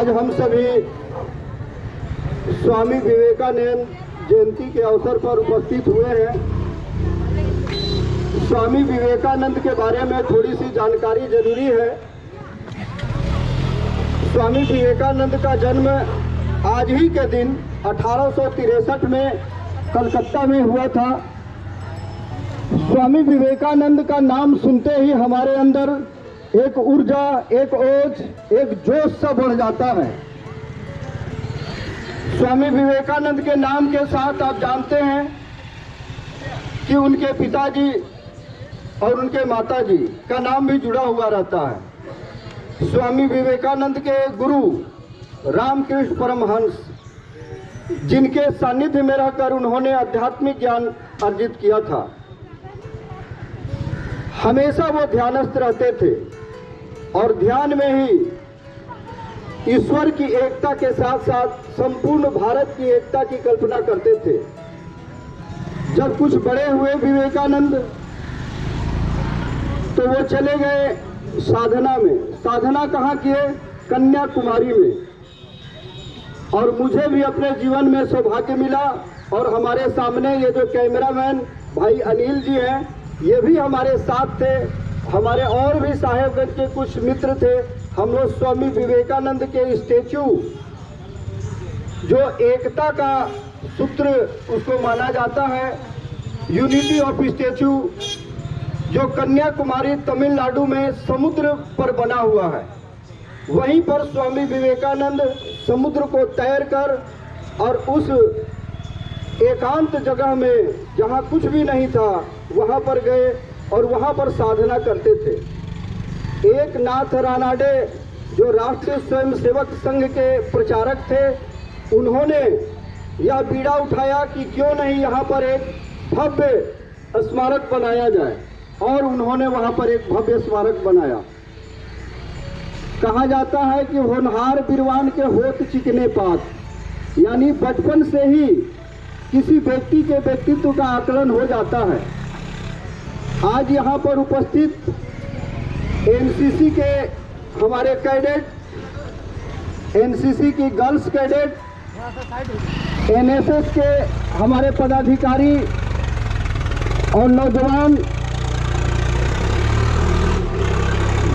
आज हम सभी स्वामी विवेकानंद जयंती के अवसर पर उपस्थित हुए हैं। स्वामी विवेकानंद के बारे में थोड़ी सी जानकारी जरूरी है। स्वामी विवेकानंद का जन्म आज ही के दिन 1863 में कलकत्ता में हुआ था। स्वामी विवेकानंद का नाम सुनते ही हमारे अंदर एक ऊर्जा, एक ओज, एक जोश सा बढ़ जाता है। स्वामी विवेकानंद के नाम के साथ आप जानते हैं कि उनके पिताजी और उनके माताजी का नाम भी जुड़ा हुआ रहता है। स्वामी विवेकानंद के गुरु रामकृष्ण परमहंस, जिनके सानिध्य में रहकर उन्होंने आध्यात्मिक ज्ञान अर्जित किया था, हमेशा वो ध्यानस्थ रहते थे और ध्यान में ही ईश्वर की एकता के साथ साथ संपूर्ण भारत की एकता की कल्पना करते थे। जब कुछ बड़े हुए विवेकानंद तो वो चले गए साधना में। साधना कहाँ किए? कन्याकुमारी में। और मुझे भी अपने जीवन में सौभाग्य मिला और हमारे सामने ये जो कैमरामैन भाई अनिल जी हैं, ये भी हमारे साथ थे। हमारे और भी साहेबगंज के कुछ मित्र थे। हम लोग स्वामी विवेकानंद के स्टेचू, जो एकता का सूत्र उसको माना जाता है, यूनिटी ऑफ स्टेचू, जो कन्याकुमारी तमिलनाडु में समुद्र पर बना हुआ है, वहीं पर स्वामी विवेकानंद समुद्र को तैरकर और उस एकांत जगह में जहाँ कुछ भी नहीं था वहाँ पर गए और वहाँ पर साधना करते थे। एक नाथ रानाडे, जो राष्ट्रीय स्वयंसेवक संघ के प्रचारक थे, उन्होंने यह बीड़ा उठाया कि क्यों नहीं यहाँ पर एक भव्य स्मारक बनाया जाए, और उन्होंने वहाँ पर एक भव्य स्मारक बनाया। कहा जाता है कि होनहार बिरवान के होत चिकने पात, यानी बचपन से ही किसी व्यक्ति के व्यक्तित्व का आकलन हो जाता है। आज यहाँ पर उपस्थित एनसीसी के हमारे कैडेट, एनसीसी की गर्ल्स कैडेट, एनएसएस के हमारे पदाधिकारी और नौजवान,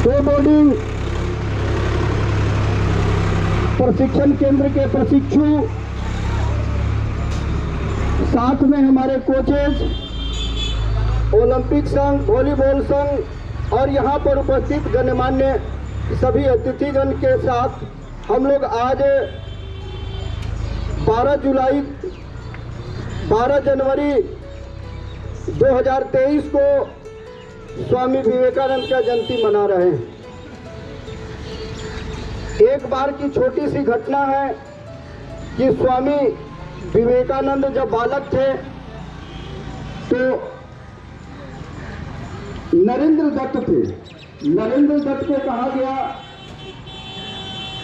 दो बोर्डिंग प्रशिक्षण केंद्र के प्रशिक्षु, साथ में हमारे कोचेज, ओलंपिक संघ, वॉलीबॉल संघ और यहाँ पर उपस्थित गणमान्य सभी अतिथिगण के साथ हम लोग आज 12 जनवरी 2023 को स्वामी विवेकानंद का जयंती मना रहे हैं। एक बार की छोटी सी घटना है कि स्वामी विवेकानंद जब बालक थे तो नरेंद्र दत्त थे। नरेंद्र दत्त को कहा गया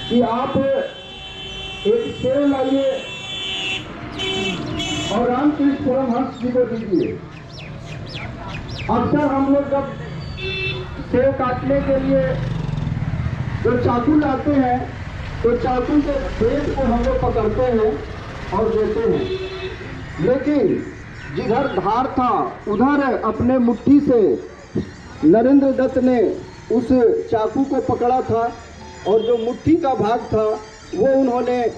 कि आप एक सेव लाइए और रामकृष्ण परमहंस जी को दीजिए। अक्सर हम लोग जब सेव काटने के लिए जो चाकू लाते हैं तो चाकू के पेट को हम लोग पकड़ते हैं और देते हैं, लेकिन जिधर धार था उधर अपने मुट्ठी से नरेंद्र दत्त ने उस चाकू को पकड़ा था और जो मुट्ठी का भाग था वो उन्होंने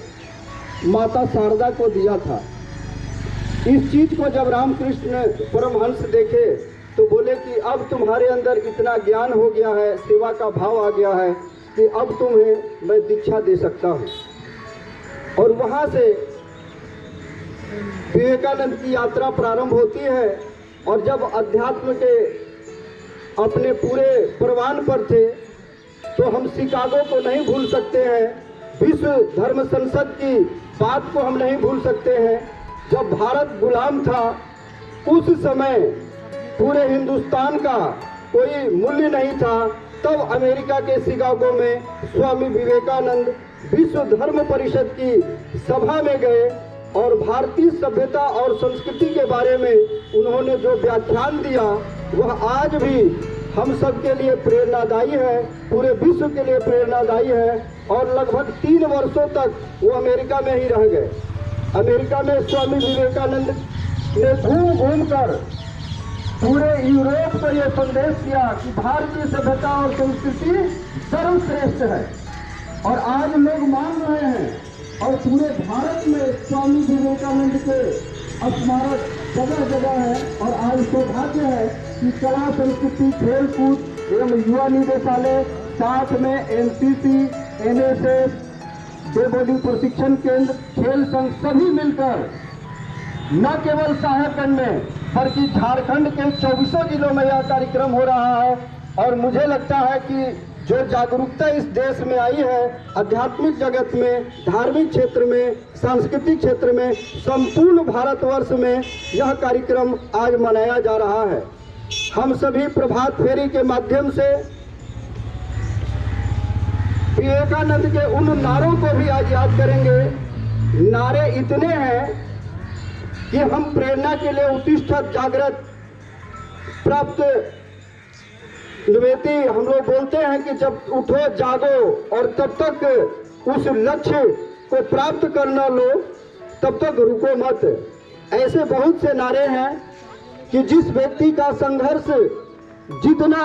माता शारदा को दिया था। इस चीज को जब रामकृष्ण परमहंस देखे तो बोले कि अब तुम्हारे अंदर इतना ज्ञान हो गया है, सेवा का भाव आ गया है कि अब तुम्हें मैं दीक्षा दे सकता हूँ। और वहाँ से विवेकानंद की यात्रा प्रारंभ होती है। और जब अध्यात्म के अपने पूरे परवान पर थे तो हम शिकागो को नहीं भूल सकते हैं, विश्व धर्म संसद की बात को हम नहीं भूल सकते हैं। जब भारत गुलाम था उस समय पूरे हिंदुस्तान का कोई मूल्य नहीं था, तब अमेरिका के शिकागो में स्वामी विवेकानंद विश्व धर्म परिषद की सभा में गए और भारतीय सभ्यता और संस्कृति के बारे में उन्होंने जो व्याख्यान दिया वह आज भी हम सब के लिए प्रेरणादायी है, पूरे विश्व के लिए प्रेरणादायी है। और लगभग 3 वर्षों तक वो अमेरिका में ही रह गए। अमेरिका में स्वामी विवेकानंद ने घूम घूम कर पूरे यूरोप को ये संदेश दिया कि भारतीय सभ्यता और संस्कृति सर्वश्रेष्ठ है। और आज लोग मान रहे हैं और पूरे भारत में स्वामी विवेकानंद के स्मारक जगह जगह है। और आज सौभाग्य है कि कला, संस्कृति, खेल कूद एवं युवा निदेशालय, साथ में एनसीसी, एनएसएस, देवोली प्रशिक्षण केंद्र, खेल संघ सभी मिलकर न केवल साहेबगंज में बल्कि झारखंड के 24 जिलों में यह कार्यक्रम हो रहा है। और मुझे लगता है कि जो जागरूकता इस देश में आई है, आध्यात्मिक जगत में, धार्मिक क्षेत्र में, सांस्कृतिक क्षेत्र में, संपूर्ण भारतवर्ष में यह कार्यक्रम आज मनाया जा रहा है। हम सभी प्रभात फेरी के माध्यम से विवेकानंद के उन नारों को भी आज याद करेंगे। नारे इतने हैं कि हम प्रेरणा के लिए उत्तिष्ठत, जागृत, प्राप्त, निवेती, हम लोग बोलते हैं कि जब उठो जागो और तब तक उस लक्ष्य को प्राप्त करना लो, तब तक रुको मत। ऐसे बहुत से नारे हैं कि जिस व्यक्ति का संघर्ष जितना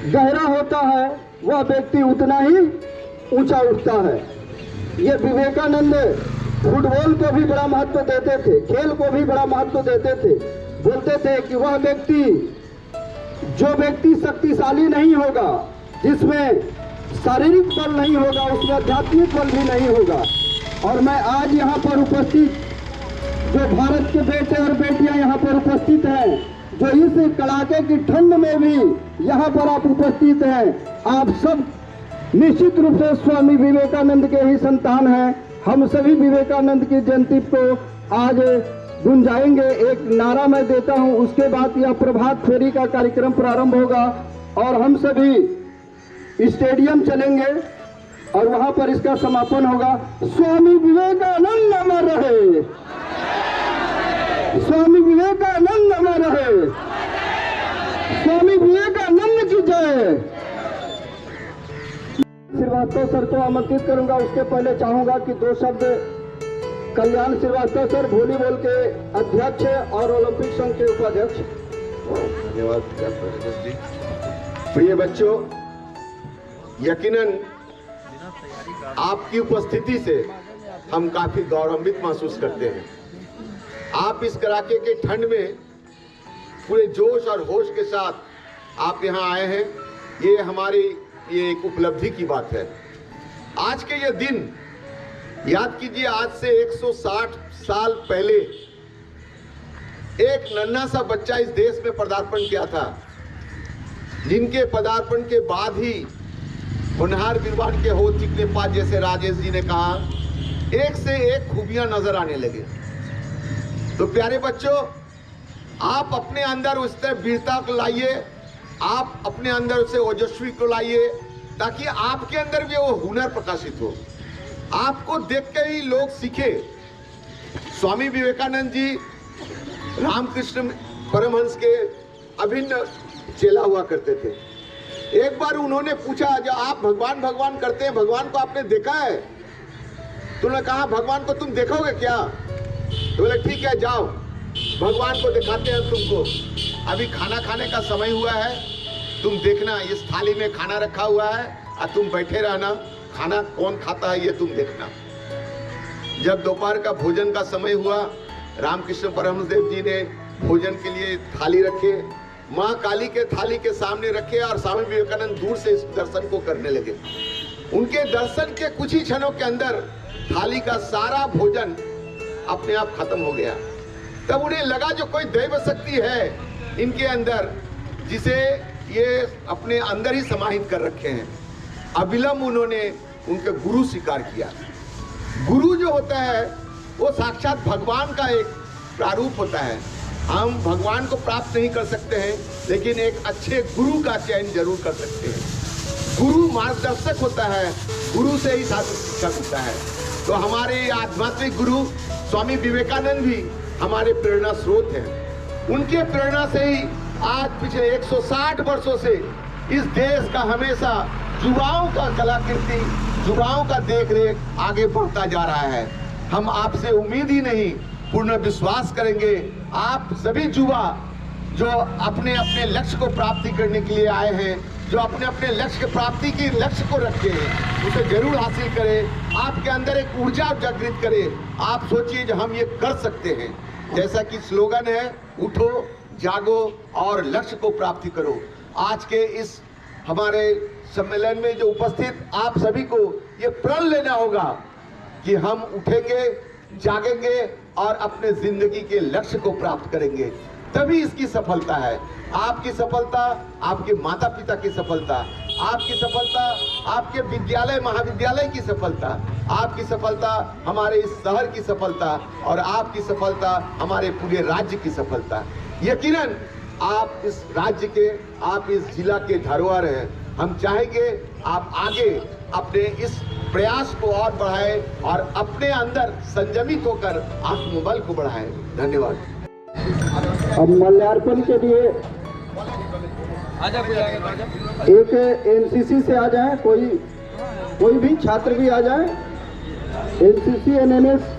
गहरा होता है वह व्यक्ति उतना ही ऊंचा उठता है। ये विवेकानंद फुटबॉल को भी बड़ा महत्व देते थे, खेल को भी बड़ा महत्व देते थे। बोलते थे कि वह व्यक्ति, जो व्यक्ति शक्तिशाली नहीं होगा, जिसमें शारीरिक बल नहीं होगा, उसमें आध्यात्मिक बल भी नहीं होगा। और मैं आज यहाँ पर उपस्थित जो भारत के बेटे और बेटियां यहाँ पर उपस्थित हैं, जो इस कड़ाके की ठंड में भी यहाँ पर आप उपस्थित हैं, आप सब निश्चित रूप से स्वामी विवेकानंद के ही संतान हैं। हम सभी विवेकानंद की जयंती को आज गुंजाएंगे। एक नारा मैं देता हूं, उसके बाद यह प्रभात फेरी का कार्यक्रम प्रारंभ होगा और हम सभी स्टेडियम चलेंगे और वहां पर इसका समापन होगा। स्वामी विवेकानंद अमर रहे, स्वामी विवेकानंद अमर रहे, स्वामी विवेकानंद की जय। श्रीवास्तव सर को आमंत्रित करूंगा। उसके पहले चाहूंगा कि 2 शब्द कल्याण श्रीवास्तव सर, वॉलीबॉल के अध्यक्ष और ओलंपिक संघ के उपाध्यक्ष। धन्यवाद जी। प्रिय बच्चों, यकीनन आपकी उपस्थिति से हम काफी गौरवान्वित महसूस करते हैं। आप इस कड़ाके के ठंड में पूरे जोश और होश के साथ आप यहाँ आए हैं, ये हमारी एक उपलब्धि की बात है। आज के ये दिन याद कीजिए, आज से 160 साल पहले एक नन्हा सा बच्चा इस देश में पदार्पण किया था, जिनके पदार्पण के बाद ही होनहार विद्वान के हो चिकने पास, जैसे राजेश जी ने कहा, एक से एक खूबियां नजर आने लगे। तो प्यारे बच्चों, आप अपने अंदर उस वीरता को लाइए, आप अपने अंदर से ओजस्वी को लाइए, ताकि आपके अंदर भी वो हुनर प्रकाशित हो, आपको देख के ही लोग सीखे। स्वामी विवेकानंद जी रामकृष्ण परमहंस के अभिन्न चेला हुआ करते थे। एक बार उन्होंने पूछा, जो आप भगवान भगवान करते हैं, भगवान को आपने देखा है? तो उन्होंने कहा, भगवान को तुम देखोगे क्या? तो बोले ठीक है, जाओ भगवान को दिखाते हैं तुमको। अभी खाना खाने का समय हुआ है, तुम देखना, इस थाली में खाना रखा हुआ है और तुम बैठे रहना, खाना कौन खाता है ये तुम देखना। जब दोपहर का भोजन का समय हुआ, रामकृष्ण परमहंस देव जी ने भोजन के लिए थाली रखे, माँ काली के थाली के सामने रखे और स्वामी विवेकानंद दूर से इस दर्शन को करने लगे। उनके दर्शन के कुछ ही क्षणों के अंदर थाली का सारा भोजन अपने आप खत्म हो गया। तब उन्हें लगा जो कोई दैव शक्ति है इनके अंदर, जिसे ये अपने अंदर ही समाहित कर रखे हैं। अविलंब उन्होंने उनके गुरु स्वीकार किया। गुरु जो होता है वो साक्षात भगवान का एक प्रारूप होता है। हम भगवान को प्राप्त नहीं कर सकते हैं, लेकिन एक अच्छे गुरु का चयन जरूर कर सकते हैं। गुरु मार्गदर्शक होता है, गुरु से ही शास्त्र शिक्षा होता है। तो हमारे आध्यात्मिक गुरु स्वामी विवेकानंद भी हमारे प्रेरणा स्रोत हैं। उनके प्रेरणा से ही आज पिछले 160 वर्षों से इस देश का हमेशा युवाओं का कलाकृति, युवाओं का देखरेख आगे बढ़ता जा रहा है। हम आपसे उम्मीद ही नहीं, पूर्ण विश्वास करेंगे आप सभी युवा जो अपने अपने लक्ष्य को प्राप्ति करने के लिए आए हैं, जो अपने अपने लक्ष्य की प्राप्ति के लक्ष्य को रखे हैं, उसे जरूर हासिल करें। आपके अंदर एक ऊर्जा जागृत करें। आप सोचिए कि हम ये कर सकते हैं। जैसा कि स्लोगन है, उठो जागो और लक्ष्य को प्राप्ति करो। आज के इस हमारे सम्मेलन में जो उपस्थित आप सभी को ये प्रण लेना होगा कि हम उठेंगे, जागेंगे और अपने जिंदगी के लक्ष्य को प्राप्त करेंगे। तभी इसकी सफलता है। आपकी सफलता आपके माता पिता की सफलता, आपकी सफलता आपके विद्यालय महाविद्यालय की सफलता, आपकी सफलता हमारे इस शहर की सफलता और आपकी सफलता हमारे पूरे राज्य की सफलता। यकीनन आप इस राज्य के, आप इस जिला के धरोहर हैं। हम चाहेंगे आप आगे अपने इस प्रयास को और बढ़ाएं और अपने अंदर संयमित होकर आत्मबल को बढ़ाएं। धन्यवाद। अब माल्यार्पण के लिए एक एनसीसी से आ जाए, कोई भी छात्र भी आ जाए। एनसीसी एनएनएस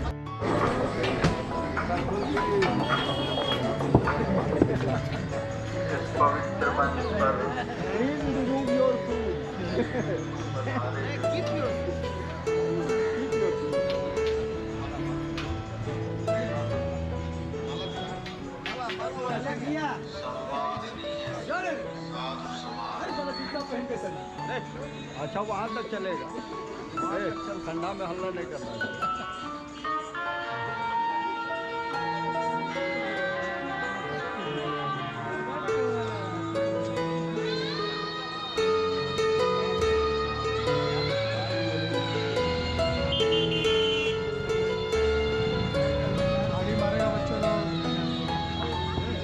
अच्छा वहां तक चलेगा, चल ठंडा में हल्ला नहीं करना है।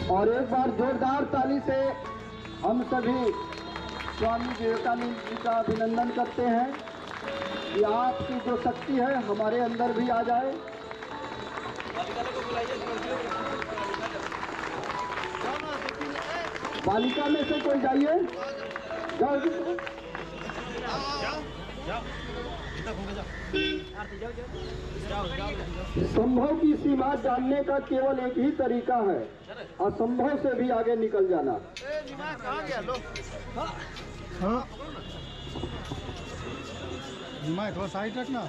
और एक बार जोरदार ताली से हम सभी स्वामी विवेकानंद जी का अभिनंदन करते हैं कि आपकी जो शक्ति है हमारे अंदर भी आ जाए। बालिका में से कोई जाइए, जाओ। संभव की सीमा जानने का केवल एक ही तरीका है, असंभव से भी आगे निकल जाना। थोड़ा साइड रखना।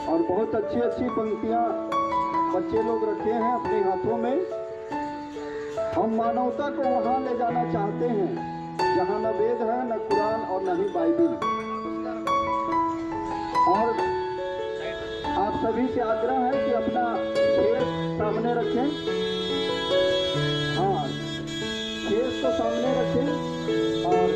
और बहुत अच्छी अच्छी पंक्तियां बच्चे लोग रखे हैं अपने हाथों में। हम मानवता को वहां ले जाना चाहते हैं जहां न वेद है, न कुरान और न ही बाइबिल। और आप सभी से आग्रह है कि अपना फेस सामने रखें। हाँ, फेस को सामने रखें और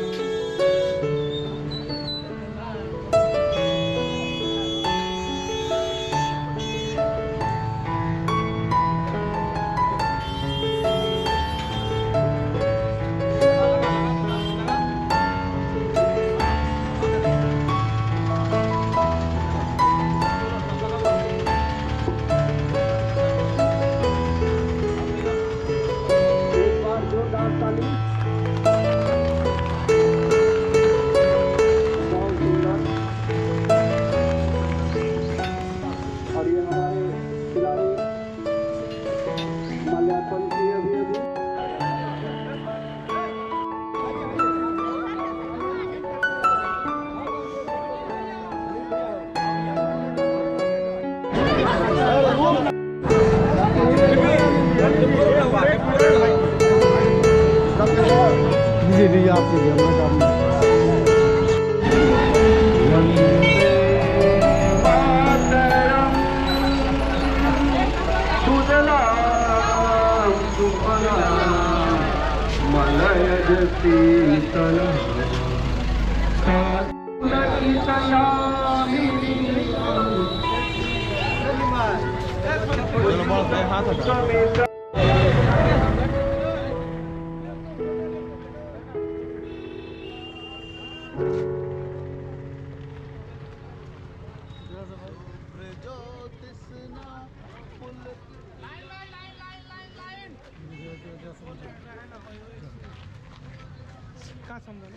दीजिए आप दीजिए हमें काम हाथ का समजा